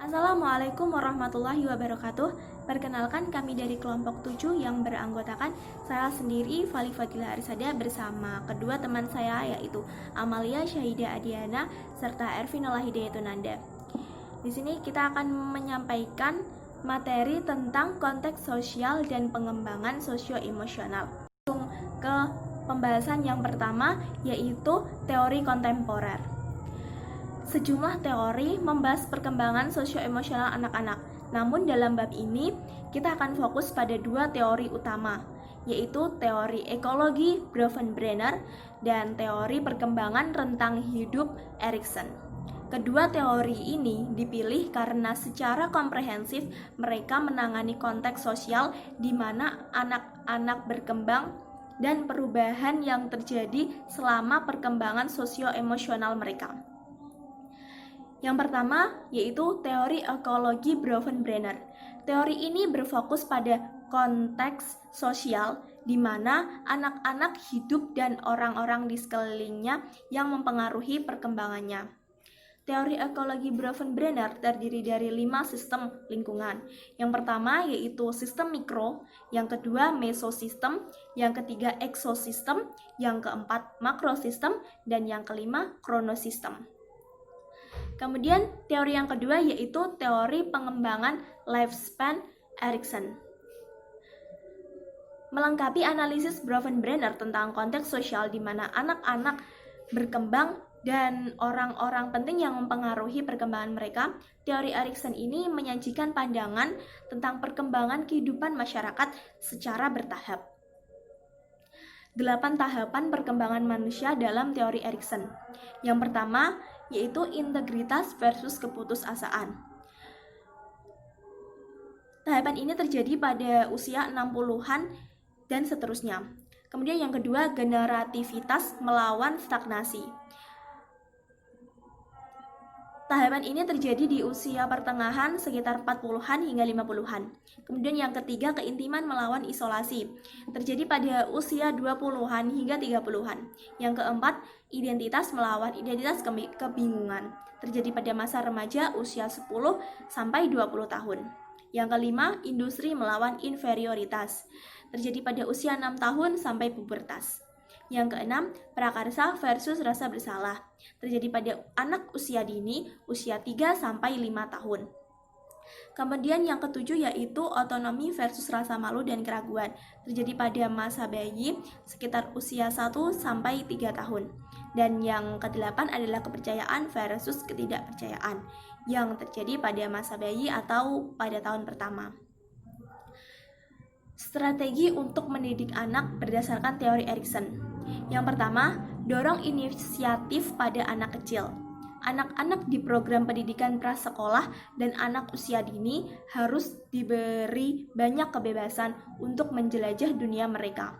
Assalamualaikum warahmatullahi wabarakatuh. Perkenalkan, kami dari kelompok 7 yang beranggotakan saya sendiri, Fali Fadila Arsada, bersama kedua teman saya yaitu Amalia Syahida Adiana serta Ervinala Hidayatunanda. Di sini kita akan menyampaikan materi tentang konteks sosial dan pengembangan sosio-emosional. Langsung ke pembahasan yang pertama, yaitu teori kontemporer. Sejumlah teori membahas perkembangan sosio-emosional anak-anak. Namun dalam bab ini, kita akan fokus pada dua teori utama, yaitu teori ekologi Bronfenbrenner dan teori perkembangan rentang hidup Erikson. Kedua teori ini dipilih karena secara komprehensif mereka menangani konteks sosial di mana anak-anak berkembang dan perubahan yang terjadi selama perkembangan sosio-emosional mereka. Yang pertama yaitu teori ekologi Bronfenbrenner. Teori ini berfokus pada konteks sosial di mana anak-anak hidup dan orang-orang di sekelilingnya yang mempengaruhi perkembangannya. Teori ekologi Bronfenbrenner terdiri dari 5 sistem lingkungan. Yang pertama yaitu sistem mikro, yang kedua mesosistem, yang ketiga eksosistem, yang keempat makrosistem, dan yang kelima kronosistem. Kemudian teori yang kedua yaitu teori pengembangan lifespan Erikson. Melengkapi analisis Bronfenbrenner tentang konteks sosial di mana anak-anak berkembang dan orang-orang penting yang mempengaruhi perkembangan mereka, teori Erikson ini menyajikan pandangan tentang perkembangan kehidupan masyarakat secara bertahap. 8 tahapan perkembangan manusia dalam teori Erikson. Yang pertama yaitu integritas versus keputusasaan. Tahapan ini terjadi pada usia 60-an dan seterusnya. Kemudian yang kedua, generativitas melawan stagnasi. Tahapan ini terjadi di usia pertengahan sekitar 40-an hingga 50-an. Kemudian yang ketiga, keintiman melawan isolasi. Terjadi pada usia 20-an hingga 30-an. Yang keempat, identitas melawan identitas kebingungan. Terjadi pada masa remaja usia 10 sampai 20 tahun. Yang kelima, industri melawan inferioritas. Terjadi pada usia 6 tahun sampai pubertas. Yang keenam, prakarsa versus rasa bersalah. Terjadi pada anak usia dini, usia 3 sampai 5 tahun. Kemudian yang ketujuh yaitu otonomi versus rasa malu dan keraguan. Terjadi pada masa bayi sekitar usia 1 sampai 3 tahun. Dan yang kedelapan adalah kepercayaan versus ketidakpercayaan yang terjadi pada masa bayi atau pada tahun pertama. Strategi untuk mendidik anak berdasarkan teori Erikson. Yang pertama, dorong inisiatif pada anak kecil. Anak-anak di program pendidikan prasekolah dan anak usia dini harus diberi banyak kebebasan untuk menjelajah dunia mereka.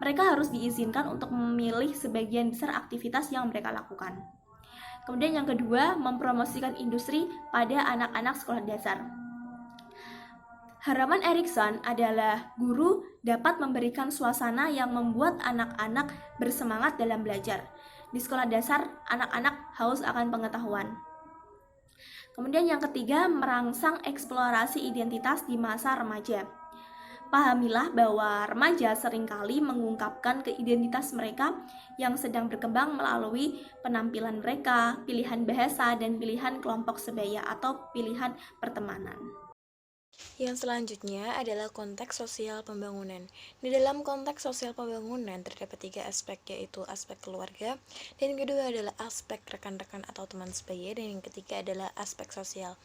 Mereka harus diizinkan untuk memilih sebagian besar aktivitas yang mereka lakukan. Kemudian yang kedua, mempromosikan industri pada anak-anak sekolah dasar. Harapan Erikson adalah guru dapat memberikan suasana yang membuat anak-anak bersemangat dalam belajar. Di sekolah dasar, anak-anak haus akan pengetahuan. Kemudian yang ketiga, merangsang eksplorasi identitas di masa remaja. Pahamilah bahwa remaja seringkali mengungkapkan keidentitas mereka yang sedang berkembang melalui penampilan mereka, pilihan bahasa, dan pilihan kelompok sebaya atau pilihan pertemanan. Yang selanjutnya adalah konteks sosial pembangunan. Di dalam konteks sosial pembangunan terdapat 3 aspek, yaitu aspek keluarga, dan yang kedua adalah aspek rekan-rekan atau teman sebaya, dan yang ketiga adalah aspek sosial.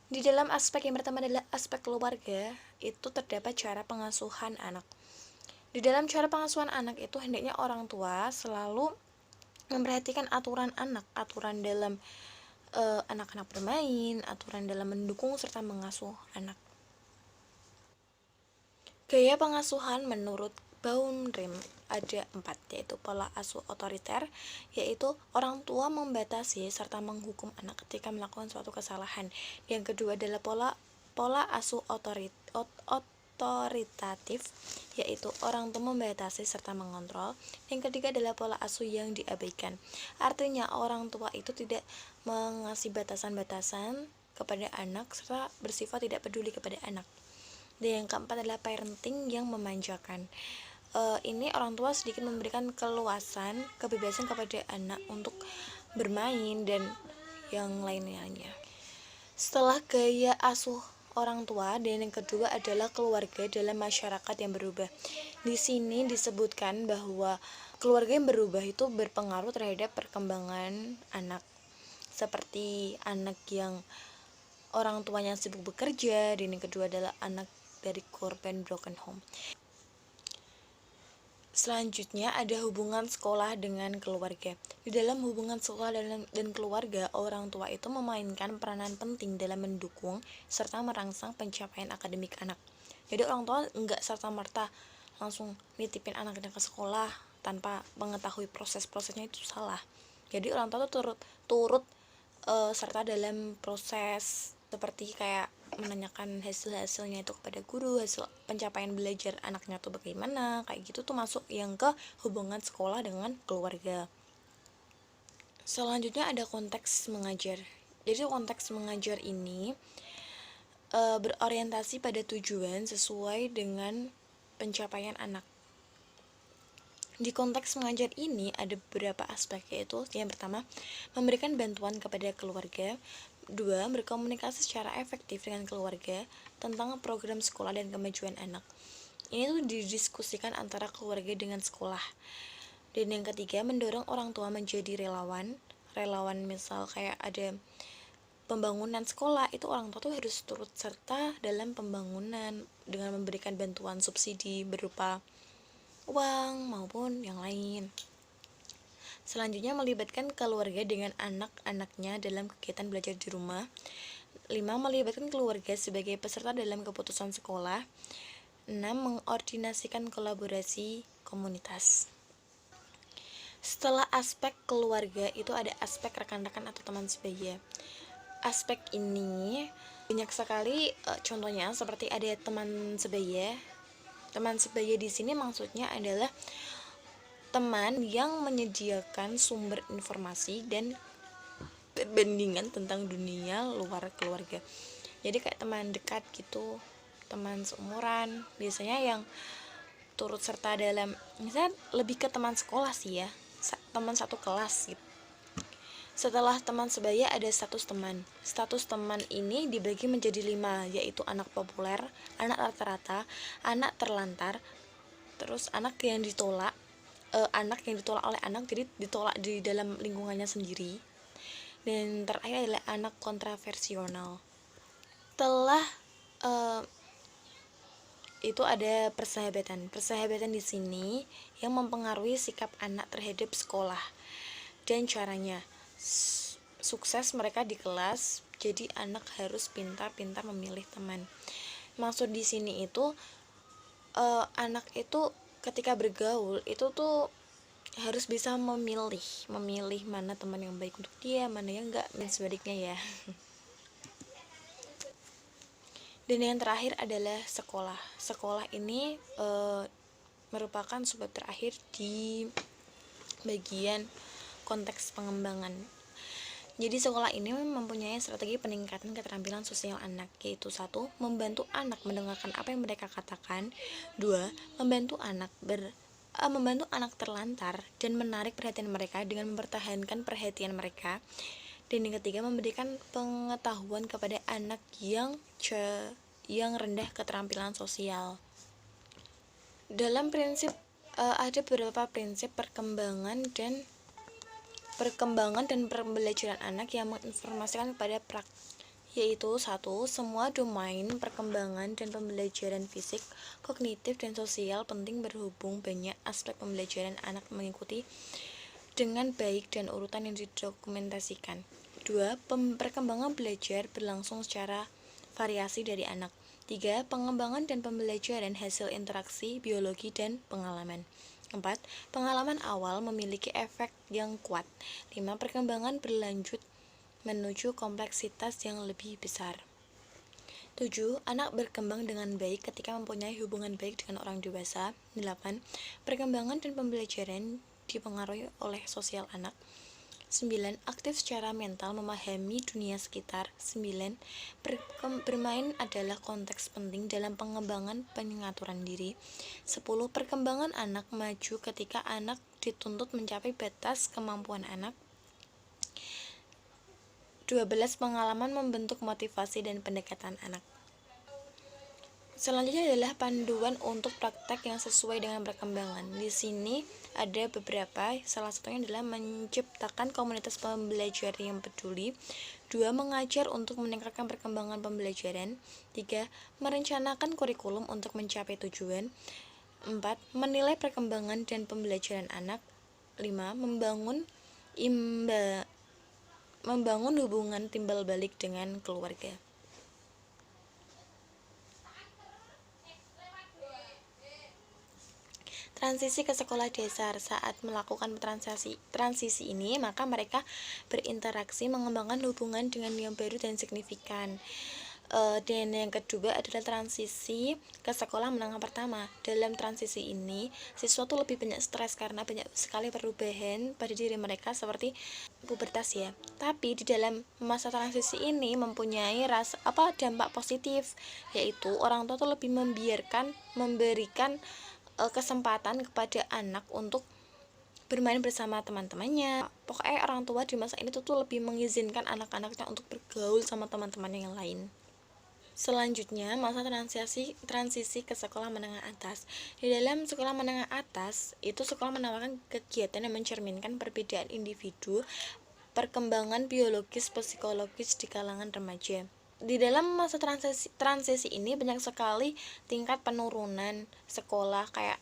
Di dalam aspek yang pertama adalah aspek keluarga, itu terdapat cara pengasuhan anak. Di dalam cara pengasuhan anak itu hendaknya orang tua selalu memperhatikan aturan anak, aturan dalam anak-anak bermain, aturan dalam mendukung serta mengasuh anak. Gaya pengasuhan menurut Baumrimm ada 4, yaitu pola asuh otoriter, yaitu orang tua membatasi serta menghukum anak ketika melakukan suatu kesalahan. Yang kedua adalah pola asuh otoritatif, yaitu orang tua membatasi serta mengontrol. Yang ketiga adalah pola asuh yang diabaikan. Artinya orang tua itu tidak mengasih batasan-batasan kepada anak serta bersifat tidak peduli kepada anak. Dan yang keempat adalah parenting yang memanjakan. Ini orang tua sedikit memberikan keluasan, kebebasan kepada anak untuk bermain dan yang lain-lainnya. Setelah gaya asuh orang tua, dan yang kedua adalah keluarga dalam masyarakat yang berubah. Di sini disebutkan bahwa keluarga yang berubah itu berpengaruh terhadap perkembangan anak. Seperti anak yang orang tuanya sibuk bekerja, dan yang kedua adalah anak dari korban broken home. Selanjutnya ada hubungan sekolah dengan keluarga. Di dalam hubungan sekolah dan keluarga, orang tua itu memainkan peranan penting dalam mendukung serta merangsang pencapaian akademik anak. Jadi orang tua enggak serta-merta langsung nitipin anaknya ke sekolah tanpa mengetahui proses-prosesnya, itu salah. Jadi orang tua tuh turut serta dalam proses, seperti kayak menanyakan hasil-hasilnya itu kepada guru, hasil pencapaian belajar anaknya tuh bagaimana, kayak gitu tuh masuk yang ke hubungan sekolah dengan keluarga. Selanjutnya ada konteks mengajar. Jadi konteks mengajar ini berorientasi pada tujuan sesuai dengan pencapaian anak. Di konteks mengajar ini ada beberapa aspek, yaitu yang pertama, memberikan bantuan kepada keluarga. 2. Berkomunikasi secara efektif dengan keluarga tentang program sekolah dan kemajuan anak. Ini tuh didiskusikan antara keluarga dengan sekolah. Dan yang ketiga, mendorong orang tua menjadi relawan. Relawan misal kayak ada pembangunan sekolah, itu orang tua tuh harus turut serta dalam pembangunan dengan memberikan bantuan subsidi berupa uang maupun yang lain. Selanjutnya, melibatkan keluarga dengan anak-anaknya dalam kegiatan belajar di rumah. 5. Melibatkan keluarga sebagai peserta dalam keputusan sekolah. 6. Mengordinasikan kolaborasi komunitas. Setelah aspek keluarga, itu ada aspek rekan-rekan atau teman sebaya. Aspek ini banyak sekali contohnya, seperti ada teman sebaya. Teman sebaya di sini maksudnya adalah teman yang menyediakan sumber informasi dan perbandingan tentang dunia luar keluarga. Jadi kayak teman dekat gitu, teman seumuran, biasanya yang turut serta dalam, misalnya lebih ke teman sekolah sih ya, teman satu kelas gitu. Setelah teman sebaya ada status teman. Status teman ini dibagi menjadi 5, yaitu anak populer, anak rata-rata, anak terlantar, terus anak yang ditolak oleh anak, jadi ditolak di dalam lingkungannya sendiri, dan terakhir adalah anak kontroversial. Setelah itu ada persahabatan di sini yang mempengaruhi sikap anak terhadap sekolah dan caranya sukses mereka di kelas. Jadi anak harus pintar-pintar memilih teman. Maksud di sini itu anak itu ketika bergaul itu tuh harus bisa memilih mana teman yang baik untuk dia, mana yang enggak, dan sebaliknya ya. Dan yang terakhir adalah sekolah. Sekolah ini merupakan sebab terakhir di bagian konteks pengembangan. Jadi sekolah ini mempunyai strategi peningkatan keterampilan sosial anak, yaitu 1. Membantu anak mendengarkan apa yang mereka katakan. 2. Membantu anak terlantar dan menarik perhatian mereka dengan mempertahankan perhatian mereka. Dan yang ketiga, memberikan pengetahuan kepada anak yang rendah keterampilan sosial. Dalam prinsip ada beberapa prinsip perkembangan dan pembelajaran anak yang menginformasikan kepada yaitu 1. Semua domain perkembangan dan pembelajaran fisik, kognitif, dan sosial penting berhubung banyak aspek pembelajaran anak mengikuti dengan baik dan urutan yang didokumentasikan. 2. Perkembangan belajar berlangsung secara variasi dari anak. 3. Pengembangan dan pembelajaran hasil interaksi, biologi, dan pengalaman. 4. Pengalaman awal memiliki efek yang kuat. 5. Perkembangan berlanjut menuju kompleksitas yang lebih besar. 7. Anak berkembang dengan baik ketika mempunyai hubungan baik dengan orang dewasa. 8. Perkembangan dan pembelajaran dipengaruhi oleh sosial anak. 9. Aktif secara mental memahami dunia sekitar. 9. Bermain adalah konteks penting dalam pengembangan pengaturan diri. 10. Perkembangan anak maju ketika anak dituntut mencapai batas kemampuan anak. 12. Pengalaman membentuk motivasi dan pendekatan anak. Selanjutnya adalah panduan untuk praktek yang sesuai dengan perkembangan. Di sini ada beberapa, salah satunya adalah menciptakan komunitas pembelajar yang peduli. 2. Mengajar untuk meningkatkan perkembangan pembelajaran. 3. Merencanakan kurikulum untuk mencapai tujuan. 4. Menilai perkembangan dan pembelajaran anak. 5. Membangun hubungan timbal balik dengan keluarga. Transisi ke sekolah dasar. Saat melakukan transisi ini, maka mereka berinteraksi, mengembangkan hubungan dengan yang baru dan signifikan. Dan yang kedua adalah transisi ke sekolah menengah pertama. Dalam transisi ini, siswa tuh lebih banyak stres karena banyak sekali perubahan pada diri mereka seperti pubertas ya. Tapi di dalam masa transisi ini mempunyai dampak positif, yaitu orang tua tuh lebih memberikan kesempatan kepada anak untuk bermain bersama teman-temannya. Pokoknya orang tua di masa ini tuh lebih mengizinkan anak-anaknya untuk bergaul sama teman-temannya yang lain. Selanjutnya, masa transisi ke sekolah menengah atas. Di dalam sekolah menengah atas, itu sekolah menawarkan kegiatan yang mencerminkan perbedaan individu, perkembangan biologis, psikologis di kalangan remaja. Di dalam masa transisi ini banyak sekali tingkat penurunan sekolah, kayak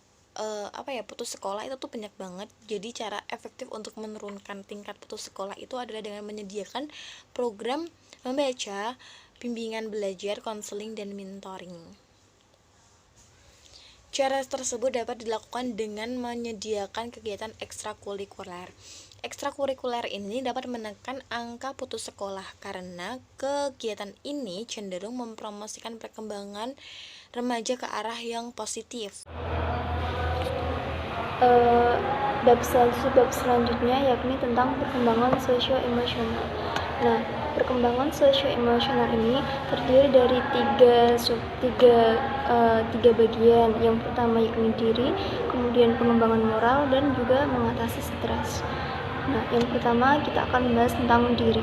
putus sekolah itu tuh banyak banget. Jadi cara efektif untuk menurunkan tingkat putus sekolah itu adalah dengan menyediakan program membaca, bimbingan belajar, konseling, dan mentoring. Cara tersebut dapat dilakukan dengan menyediakan kegiatan ekstrakurikuler. Ekstrakurikuler ini dapat menekan angka putus sekolah karena kegiatan ini cenderung mempromosikan perkembangan remaja ke arah yang positif. Bab selanjutnya yakni tentang perkembangan sosio-emosional. Nah, perkembangan sosio-emosional ini terdiri dari tiga bagian. Yang pertama yakni diri, kemudian pengembangan moral, dan juga mengatasi stres. Nah, yang pertama kita akan membahas tentang diri.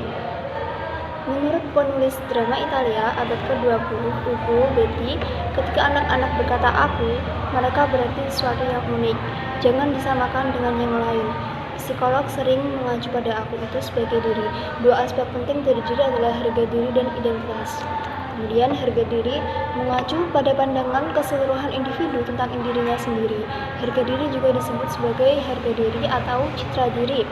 Menurut penulis drama Italia abad ke-20, Ugo Betti, ketika anak-anak berkata aku, mereka berarti sesuatu yang unik. Jangan disamakan dengan yang lain. Psikolog sering mengacu pada aku itu sebagai diri. Dua aspek penting dari diri adalah harga diri dan identitas. Kemudian harga diri mengacu pada pandangan keseluruhan individu tentang dirinya sendiri. Harga diri juga disebut sebagai harga diri atau citra diri.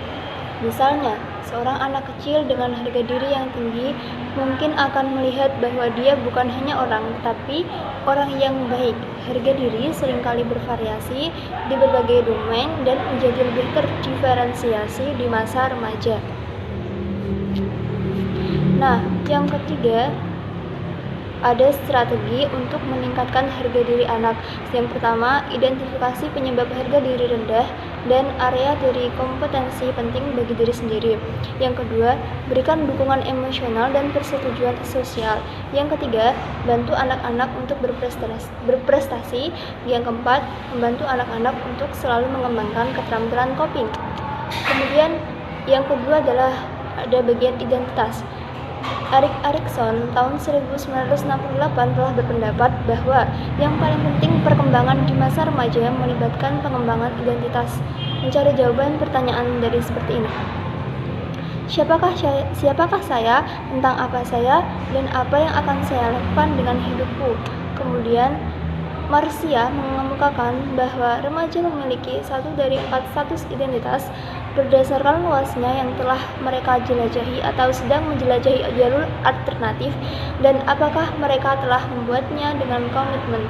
Misalnya, seorang anak kecil dengan harga diri yang tinggi mungkin akan melihat bahwa dia bukan hanya orang, tetapi orang yang baik. Harga diri seringkali bervariasi di berbagai domain dan menjadi lebih terdiferensiasi di masa remaja. Nah, yang ketiga, ada strategi untuk meningkatkan harga diri anak. Yang pertama, identifikasi penyebab harga diri rendah dan area dari kompetensi penting bagi diri sendiri. Yang kedua, berikan dukungan emosional dan persetujuan sosial. Yang ketiga, bantu anak-anak untuk berprestasi. Yang keempat, membantu anak-anak untuk selalu mengembangkan keterampilan coping. Kemudian, yang kedua adalah ada bagian identitas. Erik Erikson tahun 1968 telah berpendapat bahwa yang paling penting perkembangan di masa remaja melibatkan pengembangan identitas. Mencari jawaban pertanyaan dari seperti ini. Siapakah saya, tentang apa saya, dan apa yang akan saya lakukan dengan hidupku? Kemudian, Marcia mengemukakan bahwa remaja memiliki 1 dari 4 status identitas berdasarkan luasnya yang telah mereka jelajahi atau sedang menjelajahi jalur alternatif dan apakah mereka telah membuatnya dengan komitmen.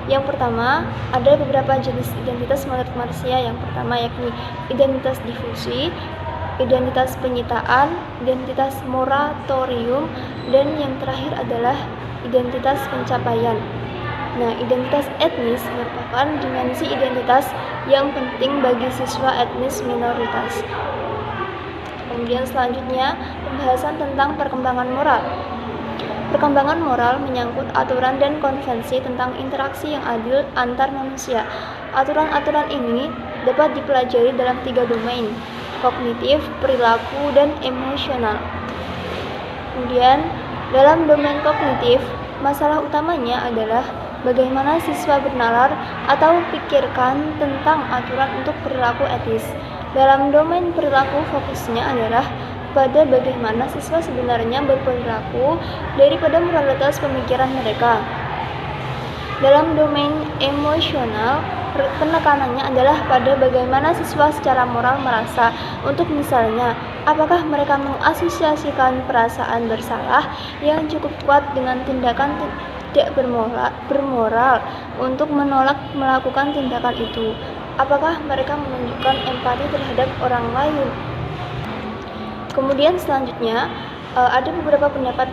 Yang pertama, ada beberapa jenis identitas menurut Marcia. Yang pertama yakni identitas difusi, identitas penyitaan, identitas moratorium, dan yang terakhir adalah identitas pencapaian. Nah, identitas etnis merupakan dimensi identitas yang penting bagi siswa etnis minoritas. Kemudian selanjutnya, pembahasan tentang perkembangan moral. Perkembangan moral menyangkut aturan dan konvensi tentang interaksi yang adil antar manusia. Aturan-aturan ini dapat dipelajari dalam 3 domain: kognitif, perilaku, dan emosional. Kemudian, dalam domain kognitif, masalah utamanya adalah bagaimana siswa bernalar atau pikirkan tentang aturan untuk perilaku etis. Dalam domain perilaku, fokusnya adalah pada bagaimana siswa sebenarnya berperilaku daripada moralitas pemikiran mereka. Dalam domain emosional, penekanannya adalah pada bagaimana siswa secara moral merasa, untuk misalnya, apakah mereka mengasosiasikan perasaan bersalah yang cukup kuat dengan tindakan tidak bermoral untuk menolak melakukan tindakan itu. Apakah mereka menunjukkan empati terhadap orang lain. Kemudian selanjutnya ada beberapa pendapat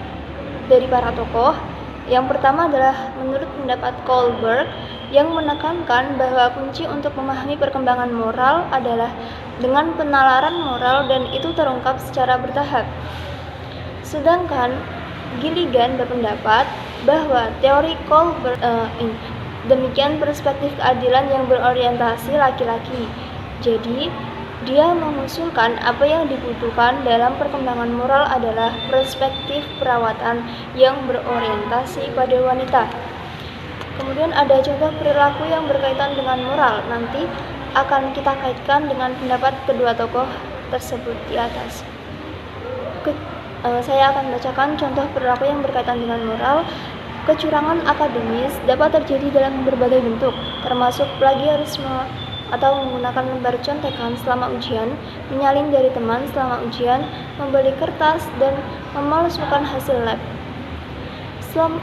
dari para tokoh. Yang pertama adalah menurut pendapat Kohlberg yang menekankan bahwa kunci untuk memahami perkembangan moral adalah dengan penalaran moral dan itu terungkap secara bertahap. Sedangkan Gilligan berpendapat bahwa teori Kohlberg demikian perspektif keadilan yang berorientasi laki-laki. Jadi, dia mengusulkan apa yang dibutuhkan dalam perkembangan moral adalah perspektif perawatan yang berorientasi pada wanita. Kemudian ada contoh perilaku yang berkaitan dengan moral. Nanti akan kita kaitkan dengan pendapat kedua tokoh tersebut di atas. Saya akan bacakan contoh perilaku yang berkaitan dengan moral. Kecurangan akademis dapat terjadi dalam berbagai bentuk, termasuk plagiarisme atau menggunakan lembar contekan selama ujian, menyalin dari teman selama ujian, membeli kertas, dan memalsukan hasil lab.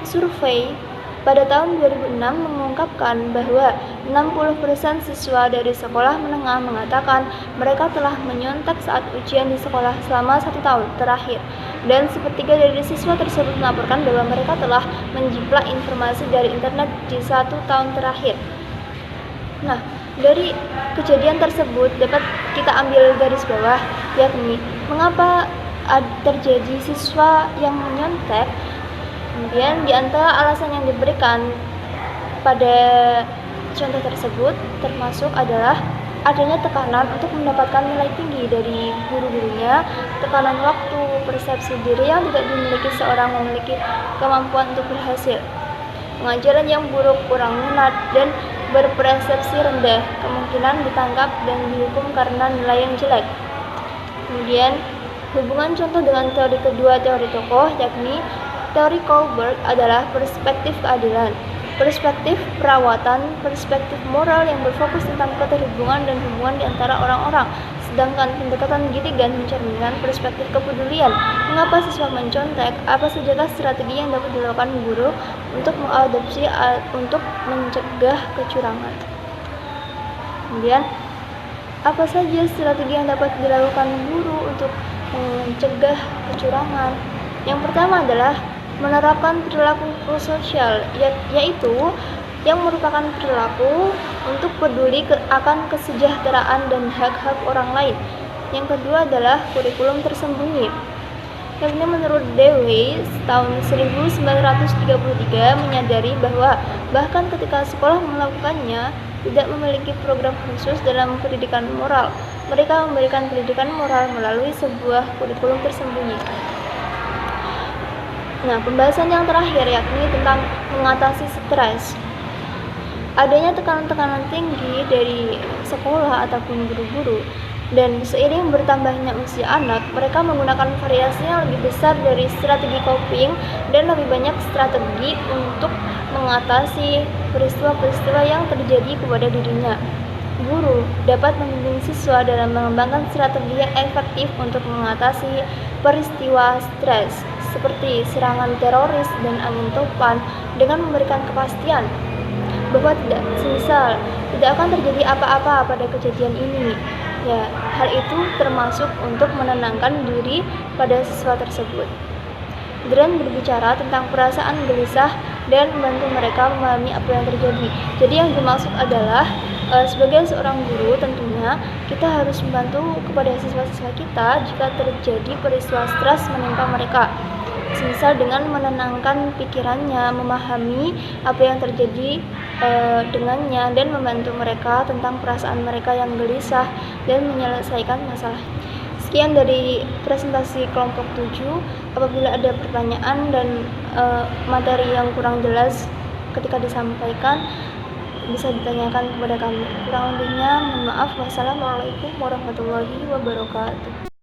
Survei pada tahun 2006 mengungkapkan bahwa 60% siswa dari sekolah menengah mengatakan mereka telah menyontek saat ujian di sekolah selama 1 tahun terakhir, dan sepertiga dari siswa tersebut melaporkan bahwa mereka telah menjiplak informasi dari internet di 1 tahun terakhir. Nah, dari kejadian tersebut dapat kita ambil garis bawah, yakni mengapa terjadi siswa yang menyontek. Kemudian di antara alasan yang diberikan pada contoh tersebut termasuk adalah adanya tekanan untuk mendapatkan nilai tinggi dari guru-gurunya, tekanan waktu, persepsi diri yang tidak dimiliki seorang memiliki kemampuan untuk berhasil, pengajaran yang buruk, kurang minat, dan berpersepsi rendah, kemungkinan ditangkap dan dihukum karena nilai yang jelek. Kemudian, hubungan contoh dengan teori kedua teori tokoh, yakni teori Kohlberg adalah perspektif keadilan, perspektif perawatan, perspektif moral yang berfokus tentang keterhubungan dan hubungan di antara orang-orang. Sedangkan pendekatan Gilligan mencerminkan perspektif kepedulian. Mengapa siswa mencontek? Apa sajakah strategi yang dapat dilakukan guru untuk mengadopsi untuk mencegah kecurangan? Kemudian, apa saja strategi yang dapat dilakukan guru untuk mencegah kecurangan? Yang pertama adalah menerapkan perilaku prososial, yaitu yang merupakan perilaku untuk peduli akan kesejahteraan dan hak-hak orang lain. Yang kedua adalah kurikulum tersembunyi. Yakni menurut Dewey tahun 1933 menyadari bahwa bahkan ketika sekolah melakukannya tidak memiliki program khusus dalam pendidikan moral, mereka memberikan pendidikan moral melalui sebuah kurikulum tersembunyi. Nah, pembahasan yang terakhir yakni tentang mengatasi stres. Adanya tekanan-tekanan tinggi dari sekolah ataupun guru-guru, dan seiring bertambahnya usia anak, mereka menggunakan variasi yang lebih besar dari strategi coping dan lebih banyak strategi untuk mengatasi peristiwa-peristiwa yang terjadi kepada dirinya. Guru dapat membimbing siswa dalam mengembangkan strategi yang efektif untuk mengatasi peristiwa stres, seperti serangan teroris dan angin topan, dengan memberikan kepastian bahwa tidak akan terjadi apa-apa pada kejadian ini. Ya, hal itu termasuk untuk menenangkan diri pada siswa tersebut. Dan berbicara tentang perasaan gelisah dan membantu mereka memahami apa yang terjadi. Jadi yang dimaksud adalah Sebagai seorang guru, tentunya kita harus membantu kepada siswa-siswa kita jika terjadi peristiwa stres menimpa mereka. Semisal dengan menenangkan pikirannya, memahami apa yang terjadi dengannya, dan membantu mereka tentang perasaan mereka yang gelisah dan menyelesaikan masalah. Sekian dari presentasi kelompok 7. Apabila ada pertanyaan dan materi yang kurang jelas ketika disampaikan, bisa ditanyakan kepada kami. Kurang lebihnya mohon maaf. Wassalamualaikum warahmatullahi wabarakatuh.